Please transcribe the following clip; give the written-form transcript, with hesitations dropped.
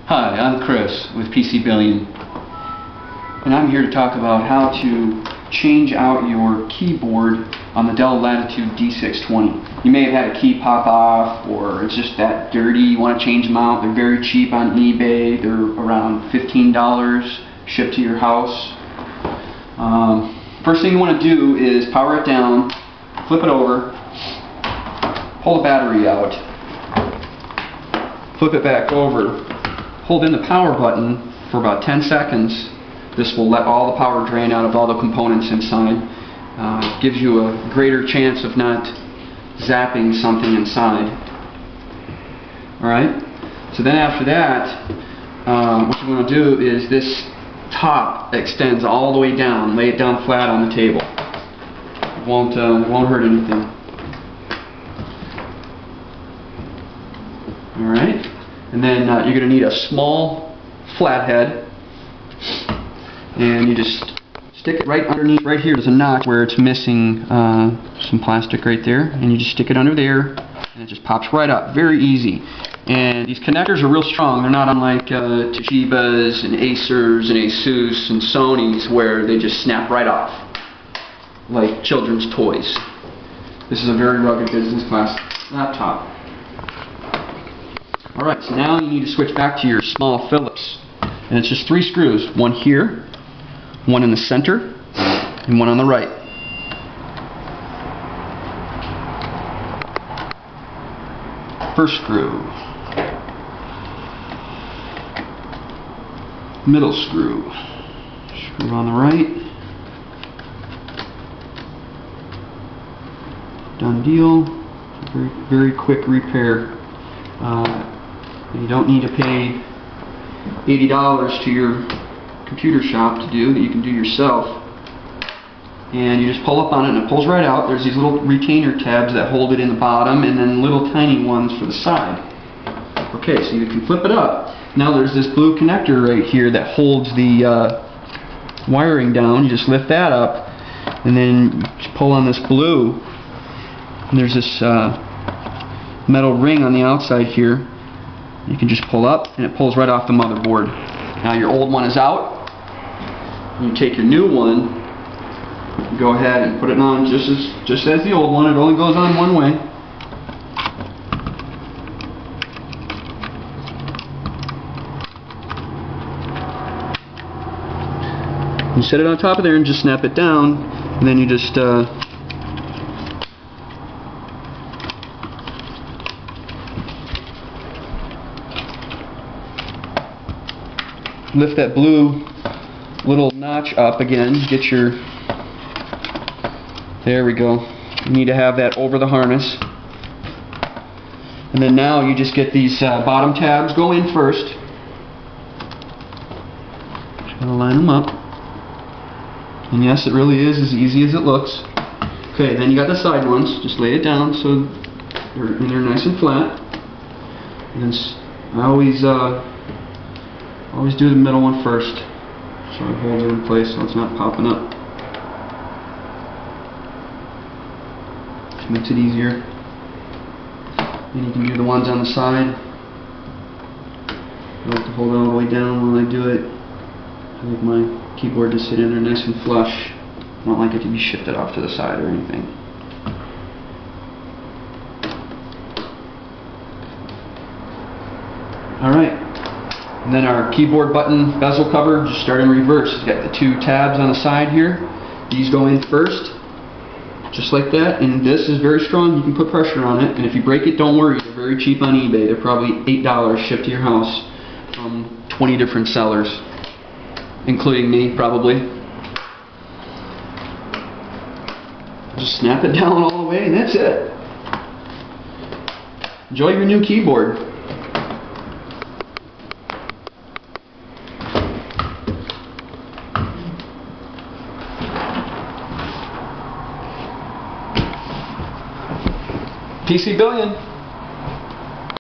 Hi, I'm Chris with PC Billion, and I'm here to talk about how to change out your keyboard on the Dell D620. You may have had a key pop off, or it's just that dirty, you want to change them out. They're very cheap on eBay. They're around $15 shipped to your house. First thing you want to do is power it down, flip it over, pull the battery out, flip it back over, hold in the power button for about 10 seconds. This will let all the power drain out of all the components inside. Gives you a greater chance of not zapping something inside. Alright? So then after that, what you want to do is this top extends all the way down. Lay it down flat on the table. It won't hurt anything. Alright? And then you're going to need a small flathead, and you just stick it right underneath. Right here there's a notch where it's missing some plastic right there, and you just stick it under there and it just pops right up. Very easy. And these connectors are real strong. They're not unlike Toshiba's and Acer's and Asus and Sony's, where they just snap right off like children's toys. This is a very rugged business class laptop. Alright, so now you need to switch back to your small Phillips. And it's just 3 screws. One here, one in the center, and one on the right. First screw. Middle screw. Screw on the right. Done deal. Very, very quick repair. You don't need to pay $80 to your computer shop to do, that you can do yourself. And you just pull up on it and it pulls right out. There's these little retainer tabs that hold it in the bottom, and then little tiny ones for the side. Okay, so you can flip it up. Now there's this blue connector right here that holds the wiring down. You just lift that up, and then you pull on this blue, and there's this metal ring on the outside here. You can just pull up and it pulls right off the motherboard. Now your old one is out. You take your new one, go ahead and put it on just as the old one. It only goes on one way. You set it on top of there and just snap it down, and then you just lift that blue little notch up again. Get your, there we go. You need to have that over the harness. And then now you just get these bottom tabs go in first. Just gonna line them up. And yes, it really is as easy as it looks. Okay, then you got the side ones. Just lay it down so they're nice and flat. And then I always do the middle one first, so it holds it in place so it's not popping up. Just makes it easier. And you can do the ones on the side. I like to hold it all the way down while I do it. I like my keyboard to sit in there nice and flush. I don't like it to be shifted off to the side or anything. Alright. And then our keyboard button bezel cover, just start in reverse. It's got the 2 tabs on the side here. These go in first, just like that. And this is very strong. You can put pressure on it. And if you break it, don't worry. They're very cheap on eBay. They're probably $8 shipped to your house from 20 different sellers, including me, probably. Just snap it down all the way, and that's it. Enjoy your new keyboard. PC Billion.